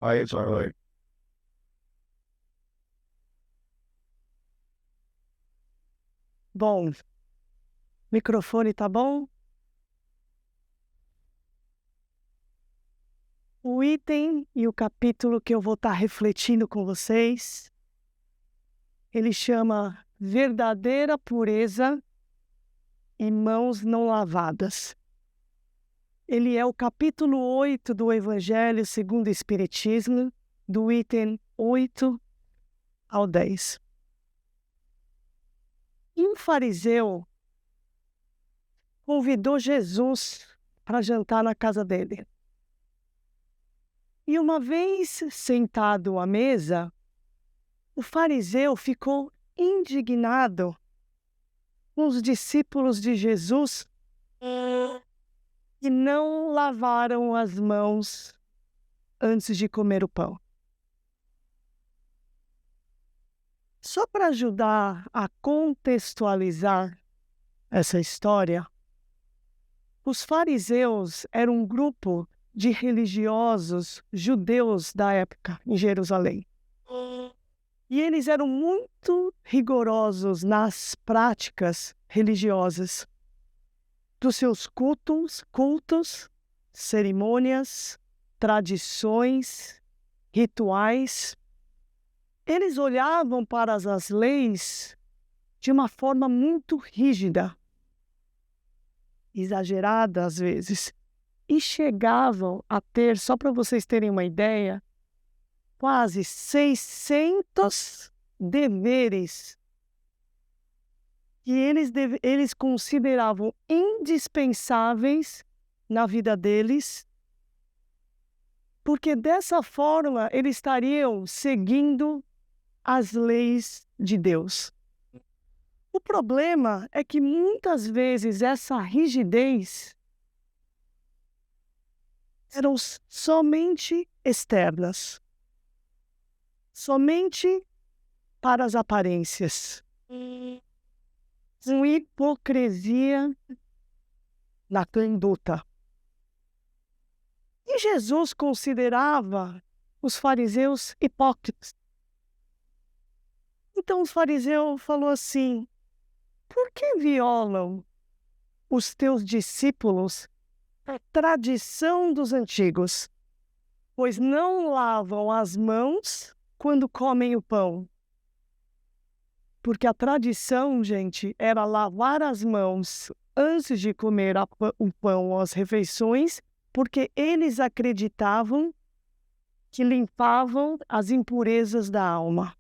Aí, Charlie. Bom, microfone tá bom? O item e o capítulo que eu vou estar refletindo com vocês, ele chama Verdadeira Pureza e Mãos Não Lavadas. Ele é o capítulo 8 do Evangelho segundo o Espiritismo, do item 8 ao 10. E um fariseu convidou Jesus para jantar na casa dele. E uma vez sentado à mesa, o fariseu ficou indignado com os discípulos de Jesus que não lavaram as mãos antes de comer o pão. Só para ajudar a contextualizar essa história, os fariseus eram um grupo de religiosos judeus da época em Jerusalém. E eles eram muito rigorosos nas práticas religiosas dos seus cultos, cerimônias, tradições, rituais. Eles olhavam para as leis de uma forma muito rígida, exagerada às vezes, e chegavam a ter, só para vocês terem uma ideia, quase 600 deveres que eles consideravam indispensáveis na vida deles, porque dessa forma eles estariam seguindo as leis de Deus. O problema é que muitas vezes essa rigidez eram somente externas, somente para as aparências, com hipocrisia na conduta. E Jesus considerava os fariseus hipócritas. Então o fariseu falou assim: por que violam os teus discípulos a tradição dos antigos? Pois não lavam as mãos quando comem o pão. Porque a tradição, gente, era lavar as mãos antes de comer o pão ou as refeições, porque eles acreditavam que limpavam as impurezas da alma.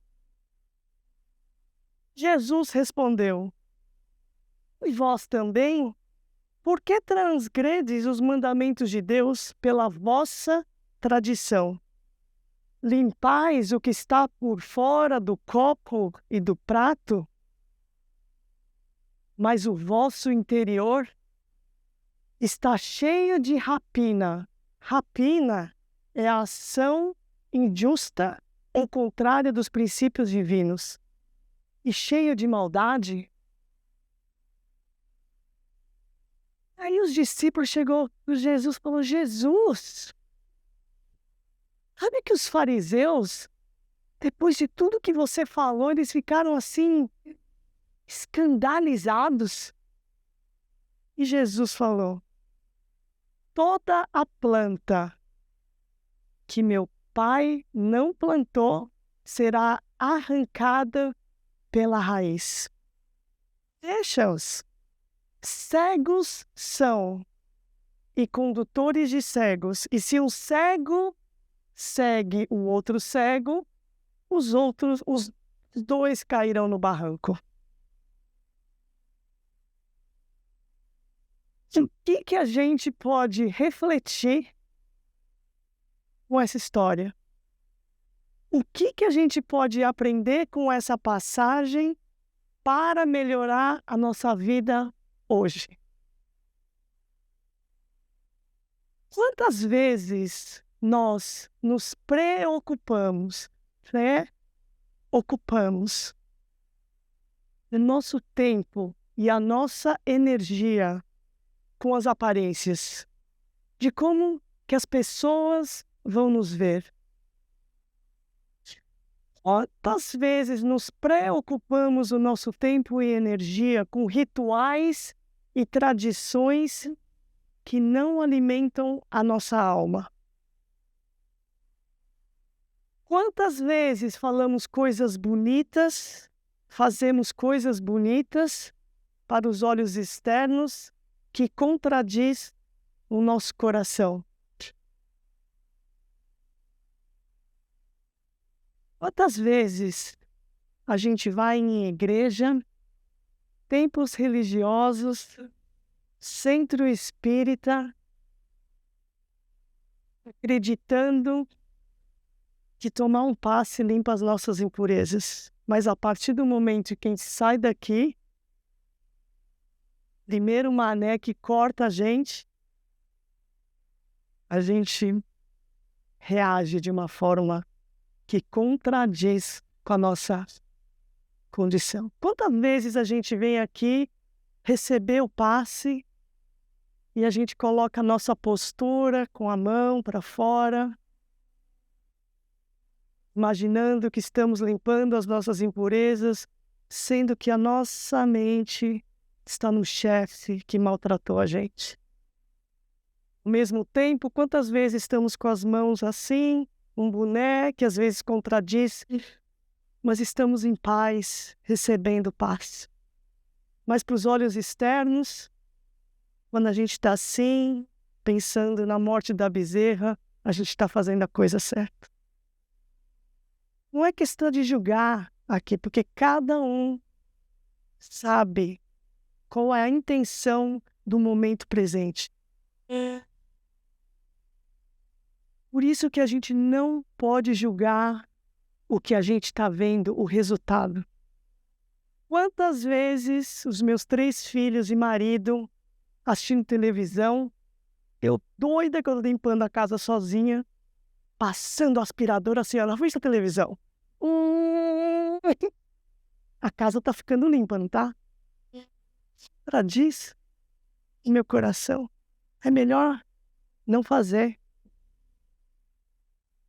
Jesus respondeu: e vós também? Por que transgredes os mandamentos de Deus pela vossa tradição? Limpais o que está por fora do copo e do prato, mas o vosso interior está cheio de rapina. Rapina é a ação injusta, ao contrário dos princípios divinos. E cheio de maldade. Aí os discípulos chegou para Jesus e falou: Jesus, sabe que os fariseus, depois de tudo que você falou, eles ficaram assim, escandalizados. E Jesus falou: toda a planta que meu Pai não plantou será arrancada pela raiz. Deixa-os. Cegos são e condutores de cegos. E se um cego segue o outro cego, os dois cairão no barranco. O que a gente pode refletir com essa história? O que a gente pode aprender com essa passagem para melhorar a nossa vida hoje? Quantas vezes nós nos preocupamos o nosso tempo e a nossa energia com as aparências, de como que as pessoas vão nos ver, Quantas vezes nos preocupamos o nosso tempo e energia com rituais e tradições que não alimentam a nossa alma? Quantas vezes falamos coisas bonitas, fazemos coisas bonitas para os olhos externos que contradiz o nosso coração? Quantas vezes a gente vai em igreja, templos religiosos, centro espírita, acreditando que tomar um passe limpa as nossas impurezas. Mas a partir do momento que a gente sai daqui, primeiro mané que corta a gente reage de uma forma que contradiz com a nossa condição. Quantas vezes a gente vem aqui receber o passe e a gente coloca a nossa postura com a mão para fora, imaginando que estamos limpando as nossas impurezas, sendo que a nossa mente está no chefe que maltratou a gente. Ao mesmo tempo, quantas vezes estamos com as mãos assim, um boné que às vezes contradiz, mas estamos em paz, recebendo paz. Mas para os olhos externos, quando a gente está assim, pensando na morte da bezerra, a gente está fazendo a coisa certa. Não é questão de julgar aqui, porque cada um sabe qual é a intenção do momento presente. Por isso que a gente não pode julgar o que a gente está vendo, o resultado. Quantas vezes os meus 3 filhos e marido assistindo televisão, eu doida que eu tô limpando a casa sozinha, passando o aspirador assim, ó, na frente da televisão. A casa tá ficando limpa, não tá? Para disso, meu coração, é melhor não fazer.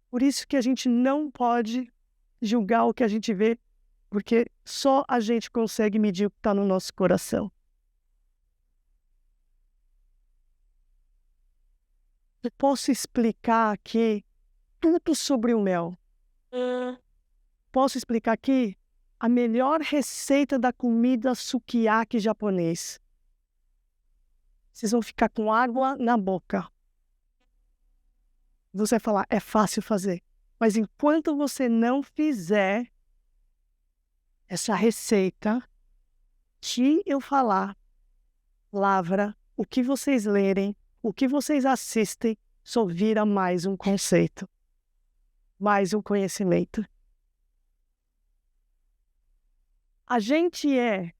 Por isso que a gente não pode julgar o que a gente vê, porque só a gente consegue medir o que está no nosso coração. Eu posso explicar aqui tudo sobre o mel. Posso explicar aqui a melhor receita da comida sukiyaki japonês. Vocês vão ficar com água na boca. Você vai falar, é fácil fazer. Mas enquanto você não fizer essa receita, que eu falar, palavra, o que vocês lerem, o que vocês assistem, só vira mais um conceito, mais um conhecimento. A gente é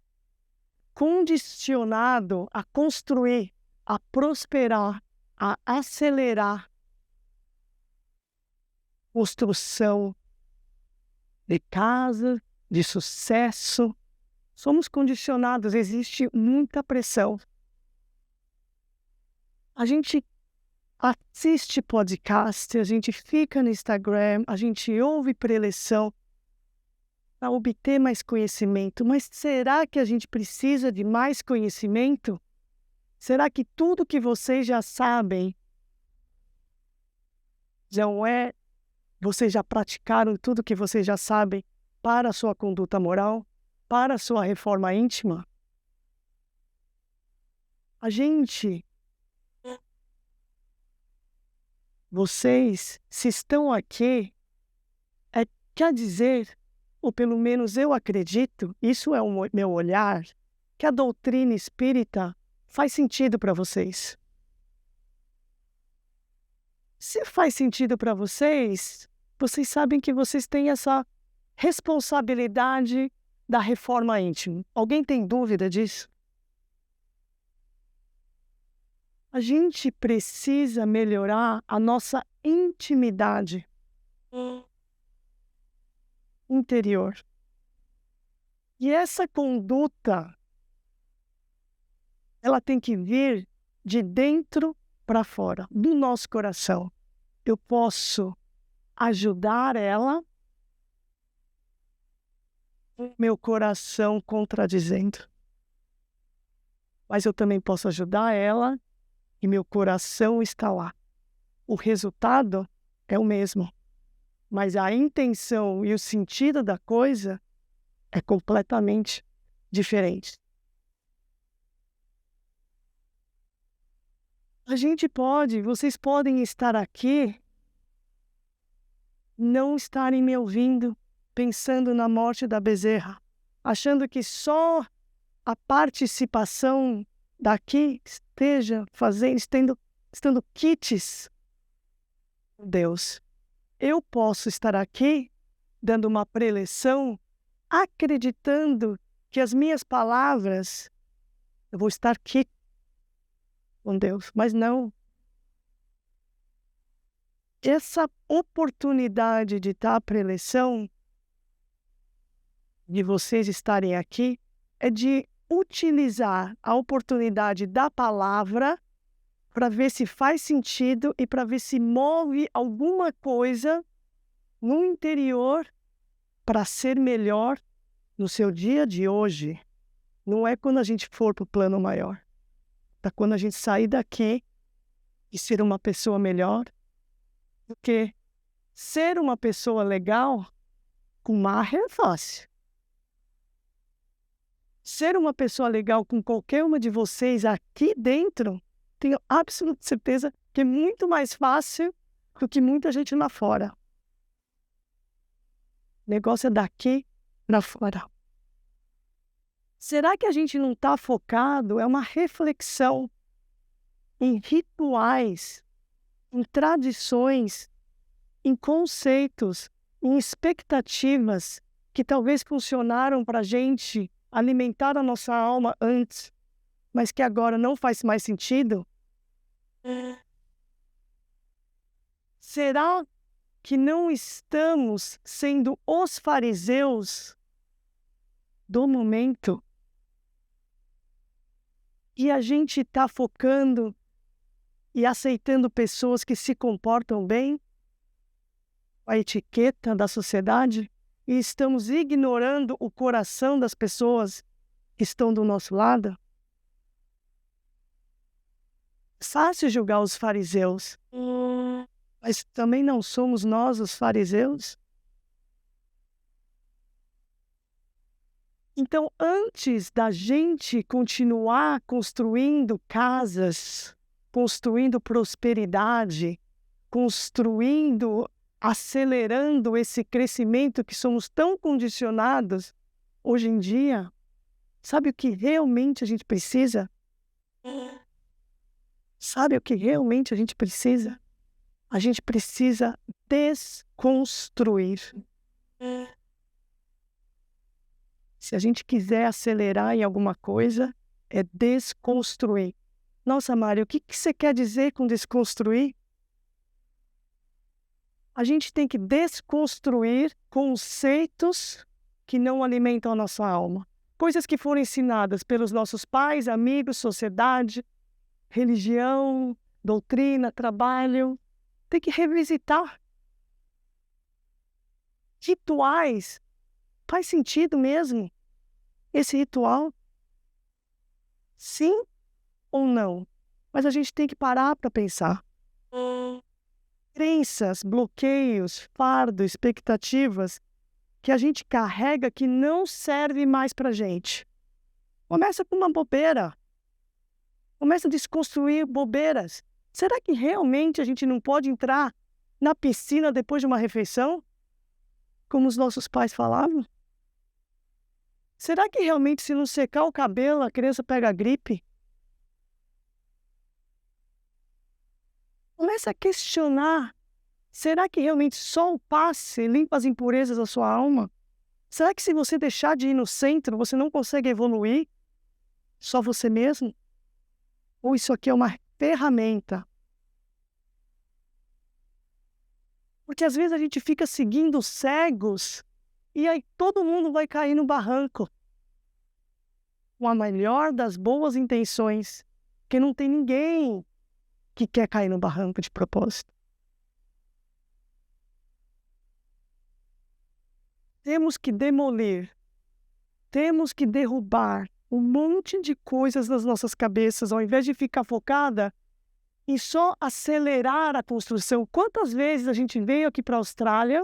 condicionado a construir, a prosperar, a acelerar construção de casa, de sucesso. Somos condicionados, existe muita pressão. A gente assiste podcast, a gente fica no Instagram, a gente ouve preleção para obter mais conhecimento. Mas será que a gente precisa de mais conhecimento? Será que tudo que vocês já sabem vocês já praticaram tudo que vocês já sabem para a sua conduta moral, para a sua reforma íntima? Vocês, se estão aqui, quer dizer, ou pelo menos eu acredito, isso é o meu olhar, que a doutrina espírita faz sentido para vocês. Se faz sentido para vocês, vocês sabem que vocês têm essa responsabilidade da reforma íntima. Alguém tem dúvida disso? A gente precisa melhorar a nossa intimidade interior. E essa conduta, ela tem que vir de dentro para fora, do nosso coração. Eu posso ajudar ela meu coração contradizendo. Mas eu também posso ajudar ela e meu coração está lá. O resultado é o mesmo, mas a intenção e o sentido da coisa é completamente diferente. Vocês podem estar aqui, não estarem me ouvindo, pensando na morte da Bezerra, achando que só a participação daqui esteja estando quites. Deus, eu posso estar aqui dando uma preleção, acreditando que as minhas palavras, eu vou estar aqui com Deus, mas não. Essa oportunidade de dar a preleção, de vocês estarem aqui, é de utilizar a oportunidade da palavra para ver se faz sentido e para ver se move alguma coisa no interior para ser melhor no seu dia de hoje. Não é quando a gente for para o plano maior. Para quando a gente sair daqui e ser uma pessoa melhor. Porque ser uma pessoa legal com marra é fácil. Ser uma pessoa legal com qualquer uma de vocês aqui dentro, tenho absoluta certeza que é muito mais fácil do que muita gente lá fora. O negócio é daqui para fora. Será que a gente não está focado? É uma reflexão em rituais, em tradições, em conceitos, em expectativas que talvez funcionaram para a gente alimentar a nossa alma antes, mas que agora não faz mais sentido? Será que não estamos sendo os fariseus do momento? E a gente está focando e aceitando pessoas que se comportam bem, a etiqueta da sociedade, e estamos ignorando o coração das pessoas que estão do nosso lado? É fácil julgar os fariseus, mas também não somos nós os fariseus? Então, antes da gente continuar construindo casas, construindo prosperidade, acelerando esse crescimento que somos tão condicionados hoje em dia, sabe o que realmente a gente precisa? Sabe o que realmente a gente precisa? A gente precisa desconstruir. Se a gente quiser acelerar em alguma coisa, é desconstruir. Nossa, Mário, o que você quer dizer com desconstruir? A gente tem que desconstruir conceitos que não alimentam a nossa alma. Coisas que foram ensinadas pelos nossos pais, amigos, sociedade, religião, doutrina, trabalho. Tem que revisitar. Rituais. Faz sentido mesmo esse ritual? Sim ou não? Mas a gente tem que parar para pensar. Crenças, bloqueios, fardos, expectativas que a gente carrega que não serve mais para a gente. Começa com uma bobeira. Começa a desconstruir bobeiras. Será que realmente a gente não pode entrar na piscina depois de uma refeição? Como os nossos pais falavam? Será que realmente se não secar o cabelo a criança pega gripe? Começa a questionar. Será que realmente só o passe limpa as impurezas da sua alma? Será que se você deixar de ir no centro, você não consegue evoluir? Só você mesmo? Ou isso aqui é uma ferramenta? Porque às vezes a gente fica seguindo cegos e aí todo mundo vai cair no barranco. Com a melhor das boas intenções, porque não tem ninguém que quer cair no barranco de propósito. Temos que demolir temos que derrubar um monte de coisas nas nossas cabeças, ao invés de ficar focada em só acelerar a construção. Quantas vezes a gente veio aqui para a Austrália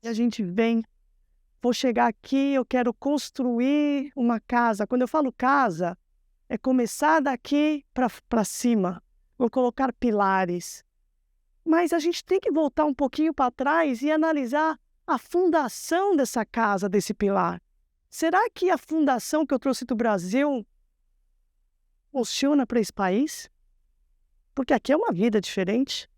e a gente vem, vou chegar aqui, eu quero construir uma casa. Quando eu falo casa, é começar daqui para cima, vou colocar pilares. Mas a gente tem que voltar um pouquinho para trás e analisar a fundação dessa casa, desse pilar. Será que a fundação que eu trouxe do Brasil funciona para esse país? Porque aqui é uma vida diferente.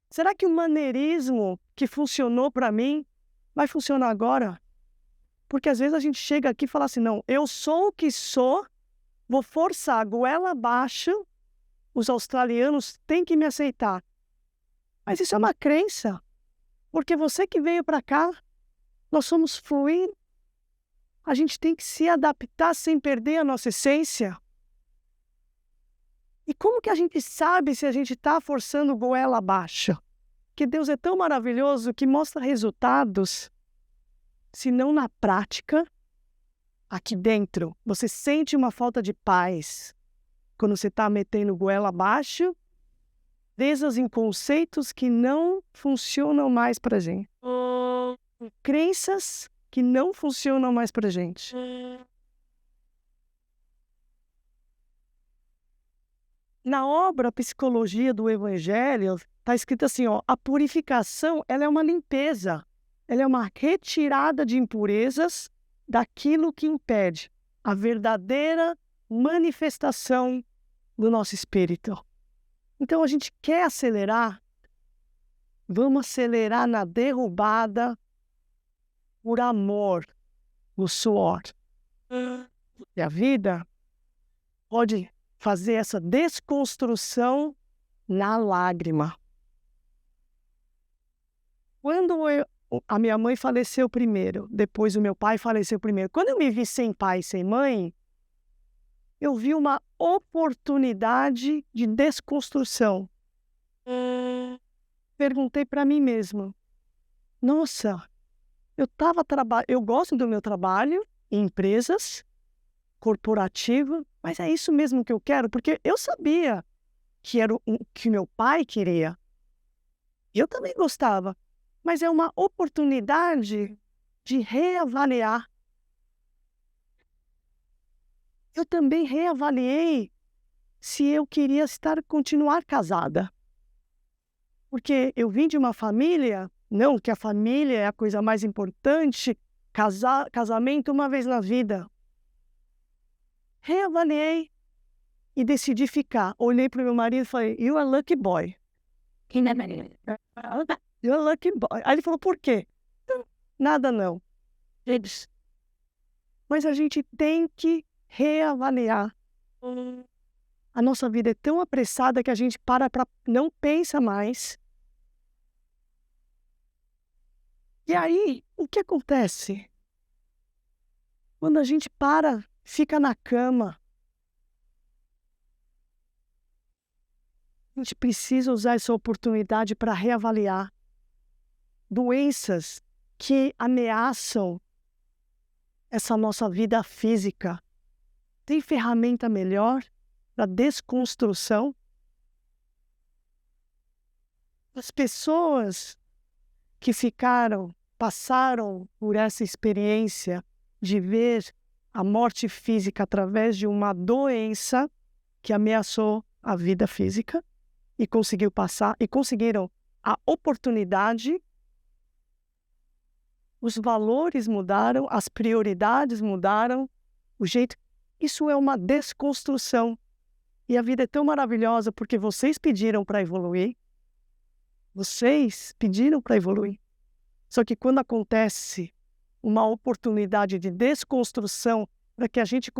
Será que o maneirismo que funcionou para mim vai funcionar agora? Porque às vezes a gente chega aqui e fala assim, não, eu sou o que sou, vou forçar a goela abaixo, os australianos têm que me aceitar. Mas isso é uma crença, porque você que veio para cá, nós somos fluidos, a gente tem que se adaptar sem perder a nossa essência. E como que a gente sabe se a gente está forçando goela abaixo? Que Deus é tão maravilhoso que mostra resultados, se não na prática, aqui dentro. Você sente uma falta de paz quando você está metendo goela abaixo, presas em conceitos que não funcionam mais para a gente. Crenças que não funcionam mais para a gente. Na obra Psicologia do Evangelho, está escrito assim, ó, a purificação ela é uma limpeza, ela é uma retirada de impurezas daquilo que impede a verdadeira manifestação do nosso espírito. Então a gente quer acelerar, vamos acelerar na derrubada por amor, no suor. E a vida pode fazer essa desconstrução na lágrima. Quando a minha mãe faleceu primeiro, depois o meu pai faleceu primeiro. Quando eu me vi sem pai e sem mãe, eu vi uma oportunidade de desconstrução. Perguntei para mim mesma, nossa, eu gosto do meu trabalho em empresas corporativas, mas é isso mesmo que eu quero? Porque eu sabia que era o que meu pai queria. Eu também gostava, mas é uma oportunidade de reavaliar. Eu também reavaliei se eu queria continuar casada. Porque eu vim de uma família, não que a família é a coisa mais importante, casamento uma vez na vida. Reavaliei e decidi ficar. Olhei para o meu marido e falei, you are lucky boy. You are lucky boy. Aí ele falou, por quê? Nada não. Mas a gente tem que reavaliar. A nossa vida é tão apressada que a gente não pensa mais. E aí, o que acontece? Quando a gente fica na cama, a gente precisa usar essa oportunidade para reavaliar doenças que ameaçam essa nossa vida física. Tem ferramenta melhor para desconstrução? As pessoas que passaram por essa experiência de ver a morte física através de uma doença que ameaçou a vida física e conseguiram a oportunidade, os valores mudaram, as prioridades mudaram, isso é uma desconstrução. E a vida é tão maravilhosa porque vocês pediram para evoluir. Vocês pediram para evoluir. Só que quando acontece uma oportunidade de desconstrução para que a gente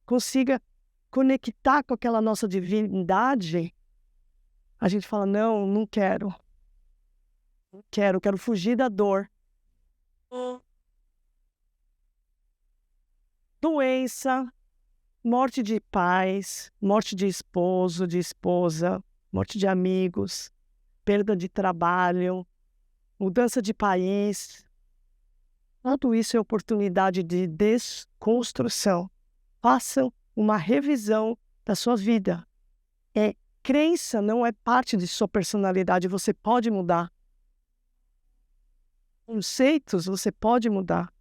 consiga conectar com aquela nossa divindade, a gente fala, não, não quero. Quero fugir da dor. Doença, morte de pais, morte de esposo, de esposa, morte de amigos, perda de trabalho, mudança de país. Tudo isso é oportunidade de desconstrução. Façam uma revisão da sua vida. Crença não é parte de sua personalidade, você pode mudar. Conceitos você pode mudar.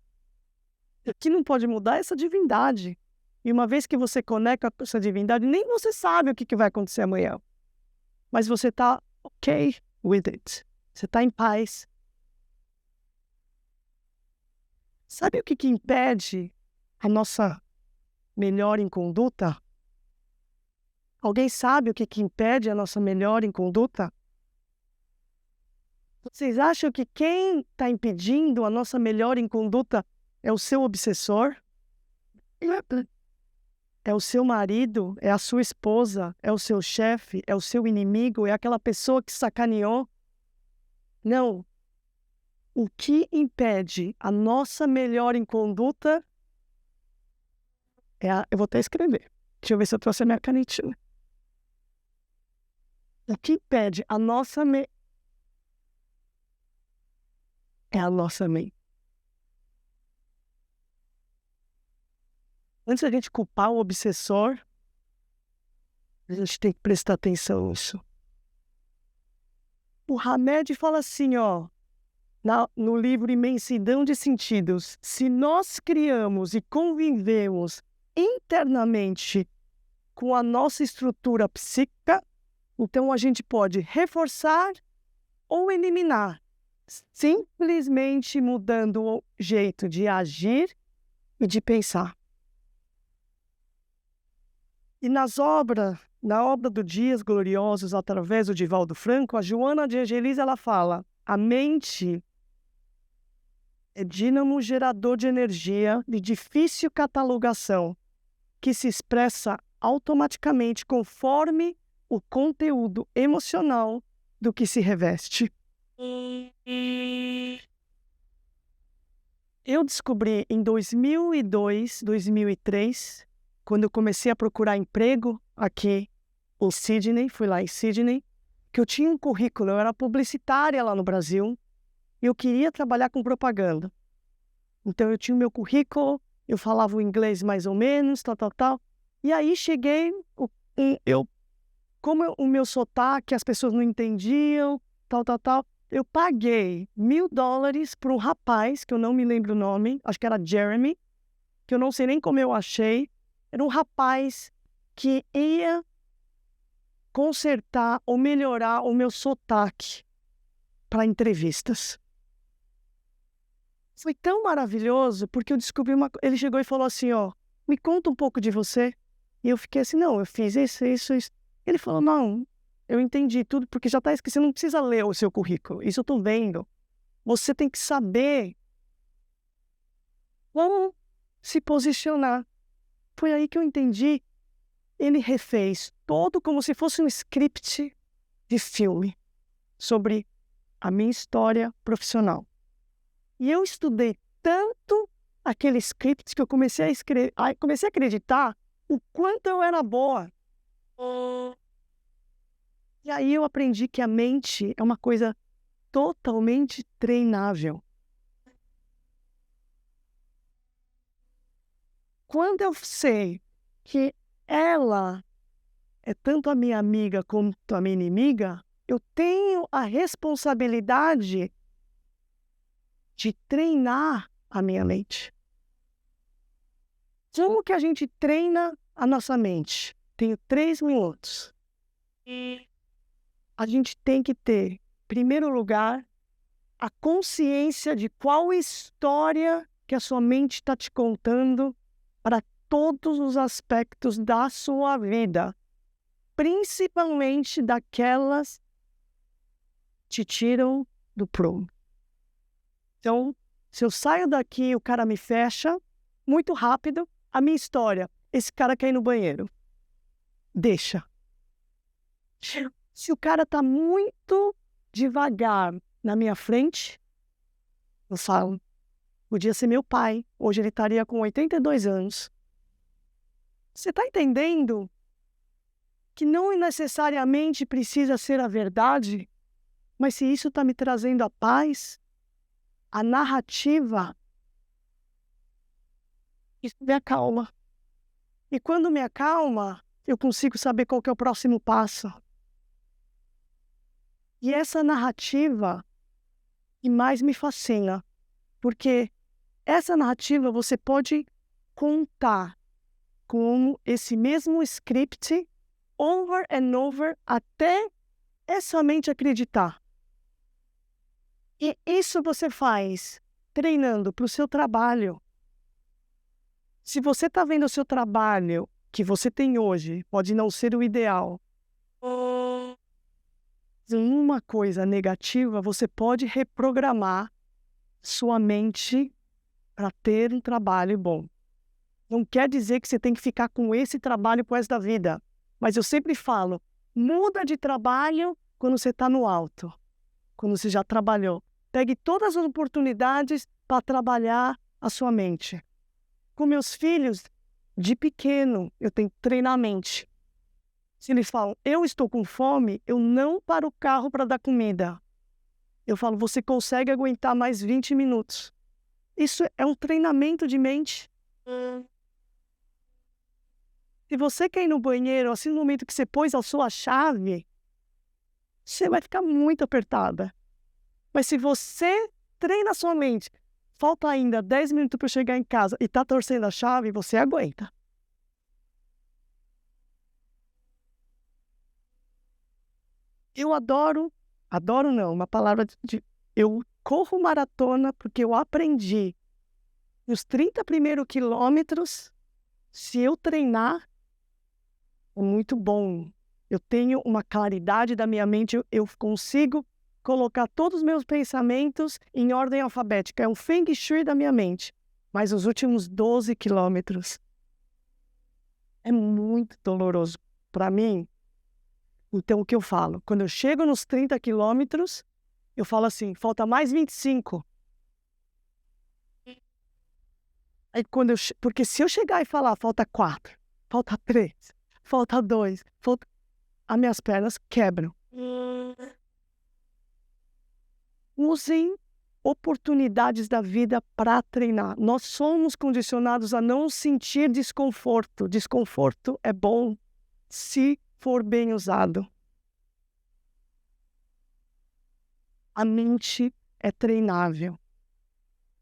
O que não pode mudar é essa divindade. E uma vez que você conecta com essa divindade, nem você sabe o que vai acontecer amanhã. Mas você está ok with it. Você está em paz. Sabe o que impede a nossa melhora em conduta? Alguém sabe o que impede a nossa melhora em conduta? Vocês acham que quem está impedindo a nossa melhora em conduta é o seu obsessor? É o seu marido? É a sua esposa? É o seu chefe? É o seu inimigo? É aquela pessoa que sacaneou? Não. O que impede a nossa melhora em conduta eu vou até escrever. Deixa eu ver se eu trouxe a minha canetinha. O que impede a nossa é a nossa mente. Antes da gente culpar o obsessor, a gente tem que prestar atenção nisso. O Hamed fala assim, no livro Imensidão de Sentidos: se nós criamos e convivemos internamente com a nossa estrutura psíquica, então a gente pode reforçar ou eliminar, simplesmente mudando o jeito de agir e de pensar. E na obra do Dias Gloriosos, através do Divaldo Franco, a Joana de Angelis, ela fala: a mente é dínamo gerador de energia de difícil catalogação, que se expressa automaticamente conforme o conteúdo emocional do que se reveste. Eu descobri em 2002, 2003, quando eu comecei a procurar emprego aqui em Sydney, fui lá em Sydney, que eu tinha um currículo, eu era publicitária lá no Brasil, e eu queria trabalhar com propaganda. Então eu tinha o meu currículo, eu falava o inglês mais ou menos, tal. E aí cheguei, como o meu sotaque, as pessoas não entendiam, tal. Eu paguei $1.000 para um rapaz, que eu não me lembro o nome, acho que era Jeremy, que eu não sei nem como eu achei. Era um rapaz que ia consertar ou melhorar o meu sotaque para entrevistas. Foi tão maravilhoso, porque eu descobri ele chegou e falou assim, me conta um pouco de você. E eu fiquei assim, não, eu fiz isso. Ele falou, não, eu entendi tudo, porque já está escrito, você não precisa ler o seu currículo, isso eu estou vendo. Você tem que saber como se posicionar. Foi aí que eu entendi. Ele refez todo como se fosse um script de filme sobre a minha história profissional. E eu estudei tanto aquele script que eu comecei a escrever, comecei a acreditar o quanto eu era boa. E aí eu aprendi que a mente é uma coisa totalmente treinável. Quando eu sei que ela é tanto a minha amiga quanto a minha inimiga, eu tenho a responsabilidade de treinar a minha mente. Como que a gente treina a nossa mente? Tenho 3 minutos. A gente tem que ter, em primeiro lugar, a consciência de qual história que a sua mente está te contando para todos os aspectos da sua vida, principalmente daquelas que te tiram do prumo. Então, se eu saio daqui, o cara me fecha, muito rápido, a minha história, esse cara quer ir no banheiro. Deixa. Se o cara está muito devagar na minha frente, eu falo, podia ser meu pai, hoje ele estaria com 82 anos. Você está entendendo que não necessariamente precisa ser a verdade, mas se isso está me trazendo a paz, a narrativa Isso me acalma. E quando me acalma, eu consigo saber qual que é o próximo passo. E essa narrativa que mais me fascina, porque essa narrativa você pode contar como esse mesmo script over and over até essa mente acreditar. E isso você faz treinando para o seu trabalho. Se você está vendo o seu trabalho que você tem hoje, pode não ser o ideal. Uma coisa negativa, você pode reprogramar sua mente para ter um trabalho bom. Não quer dizer que você tem que ficar com esse trabalho pro resto da vida. Mas eu sempre falo, muda de trabalho quando você está no alto. Quando você já trabalhou. Pegue todas as oportunidades para trabalhar a sua mente. Com meus filhos, de pequeno, eu tenho que treinar a mente. Se eles falam, eu estou com fome, eu não paro o carro para dar comida. Eu falo, você consegue aguentar mais 20 minutos. Isso é um treinamento de mente. Se você quer ir no banheiro, assim no momento que você pôs a sua chave, você vai ficar muito apertada. Mas se você treina a sua mente, falta ainda 10 minutos para chegar em casa e está torcendo a chave, você aguenta. Eu adoro não, uma palavra eu corro maratona porque eu aprendi nos 30 primeiros quilômetros, se eu treinar, é muito bom. Eu tenho uma claridade da minha mente, eu consigo colocar todos os meus pensamentos em ordem alfabética. É um feng shui da minha mente. Mas os últimos 12 quilômetros é muito doloroso para mim. Então, o que eu falo? Quando eu chego nos 30 quilômetros, eu falo assim, falta mais 25. Aí, porque se eu chegar e falar, falta 4, falta 3, falta 2, as minhas pernas quebram. Usem oportunidades da vida para treinar. Nós somos condicionados a não sentir desconforto. Desconforto é bom se for bem usado. A mente é treinável.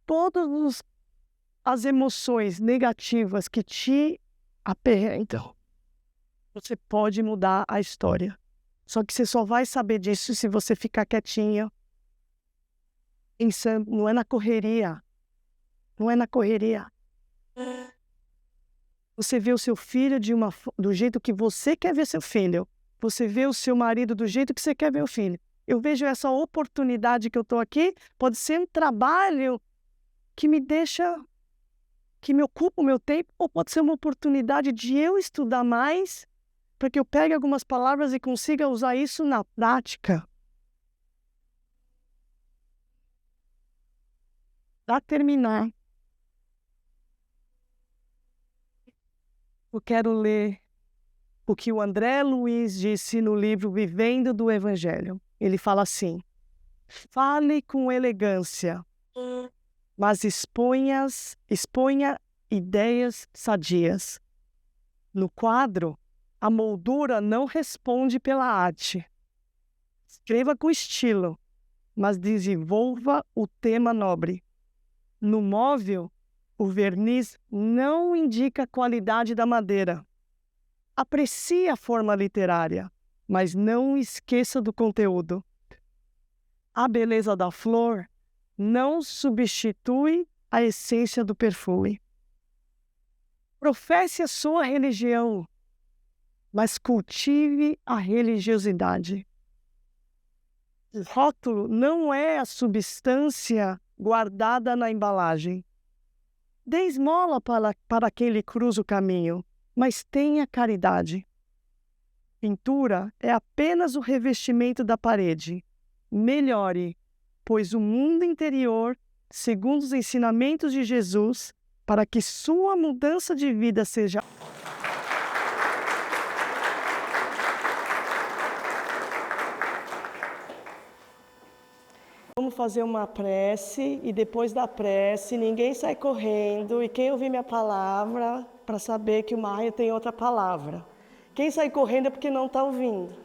Todas as emoções negativas que te aperrentam, você pode mudar a história. Só que você só vai saber disso se você ficar quietinho, pensando, não é na correria. Não é na correria. Você vê o seu filho do jeito que você quer ver seu filho. Você vê o seu marido do jeito que você quer ver o filho. Eu vejo essa oportunidade que eu estou aqui, pode ser um trabalho que me deixa, que me ocupa o meu tempo, ou pode ser uma oportunidade de eu estudar mais, para que eu pegue algumas palavras e consiga usar isso na prática. Para terminar, eu quero ler o que o André Luiz disse no livro Vivendo do Evangelho. Ele fala assim, fale com elegância, mas exponha ideias sadias. No quadro, a moldura não responde pela arte. Escreva com estilo, mas desenvolva o tema nobre. No móvel, o verniz não indica a qualidade da madeira. Aprecie a forma literária, mas não esqueça do conteúdo. A beleza da flor não substitui a essência do perfume. Professe a sua religião, mas cultive a religiosidade. O rótulo não é a substância guardada na embalagem. Dê esmola para quem lhe cruza o caminho, mas tenha caridade. Pintura é apenas o revestimento da parede. Melhore, pois o mundo interior, segundo os ensinamentos de Jesus, para que sua mudança de vida seja... Vamos vamos fazer uma prece e depois da prece ninguém sai correndo e quem ouvir minha palavra para saber que o Maia tem outra palavra. Quem sai correndo é porque não está ouvindo.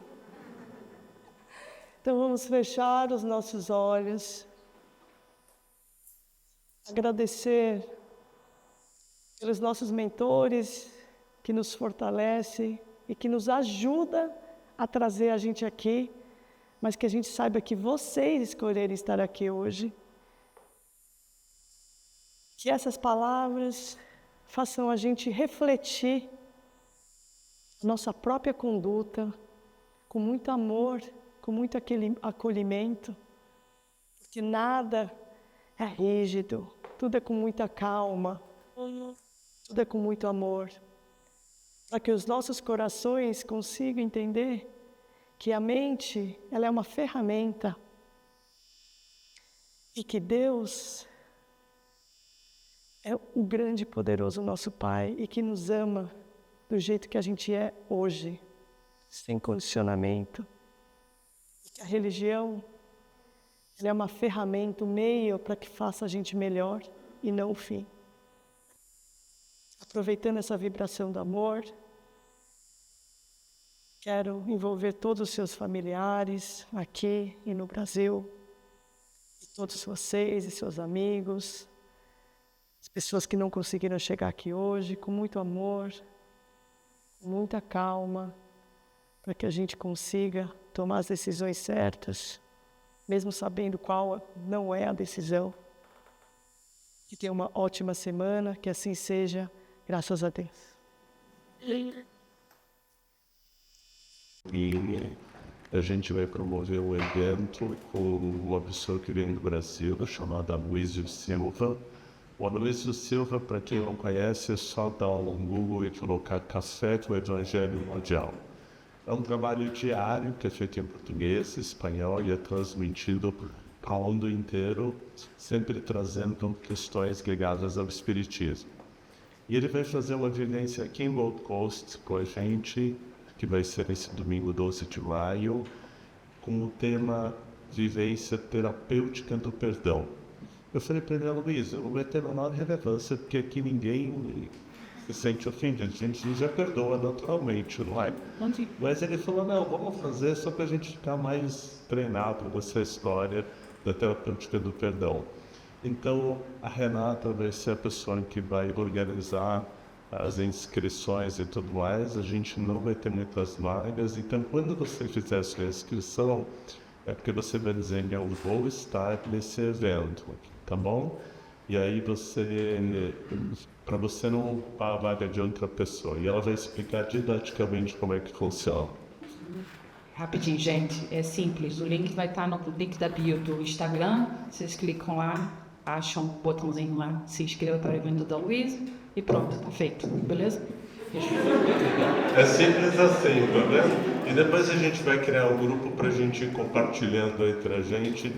Então vamos fechar os nossos olhos, agradecer pelos nossos mentores que nos fortalecem e que nos ajuda a trazer a gente aqui, mas que a gente saiba que vocês escolheram estar aqui hoje. Que essas palavras façam a gente refletir a nossa própria conduta com muito amor, com muito acolhimento, porque nada é rígido, tudo é com muita calma, tudo é com muito amor, para que os nossos corações consigam entender que a mente, ela é uma ferramenta e que Deus é o grande e poderoso nosso Pai e que nos ama do jeito que a gente é hoje, sem condicionamento. E que a religião, ela é uma ferramenta, um meio para que faça a gente melhor e não o fim. Aproveitando essa vibração do amor, quero envolver todos os seus familiares aqui e no Brasil, e todos vocês e seus amigos, as pessoas que não conseguiram chegar aqui hoje, com muito amor, com muita calma, para que a gente consiga tomar as decisões certas, mesmo sabendo qual não é a decisão. Que tenha uma ótima semana, que assim seja, graças a Deus. E a gente vai promover um evento com uma pessoa que vem do Brasil, chamada Aloysio Silva. O Aloysio Silva, para quem não conhece, é só dar um Google e colocar Café com o Evangelho Mundial. É um trabalho diário que é feito em português, espanhol e é transmitido para o mundo inteiro, sempre trazendo questões ligadas ao Espiritismo. E ele vai fazer uma vivência aqui em Gold Coast com a gente, que vai ser esse domingo 12 de maio, com o tema Vivência Terapêutica do Perdão. Eu falei para ele, Luiz, não vai ter a menor relevância, porque aqui ninguém se sente ofendido, a gente já perdoa naturalmente, não é? Mas ele falou, não, vamos fazer só para a gente ficar mais treinado nessa história da terapêutica do perdão. Então, a Renata vai ser a pessoa que vai organizar as inscrições e tudo mais. A gente não vai ter muitas vagas, então quando você fizer a sua inscrição, é porque você vai dizer, eu vou estar nesse evento, tá bom? E aí para você não dar a vaga de outra pessoa. E ela vai explicar didaticamente como é que funciona. Rapidinho, gente, é simples. O link vai estar no link da bio do Instagram. Vocês clicam lá, acham um botãozinho lá, se inscreva para o evento da Luísa e pronto, tá feito, beleza? É simples assim, tá vendo? E depois a gente vai criar um grupo para a gente ir compartilhando entre a gente.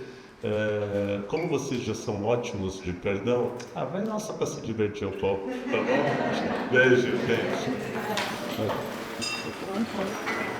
Como vocês já são ótimos de perdão, vai lá só para se divertir um pouco, tá bom? Beijo, beijo.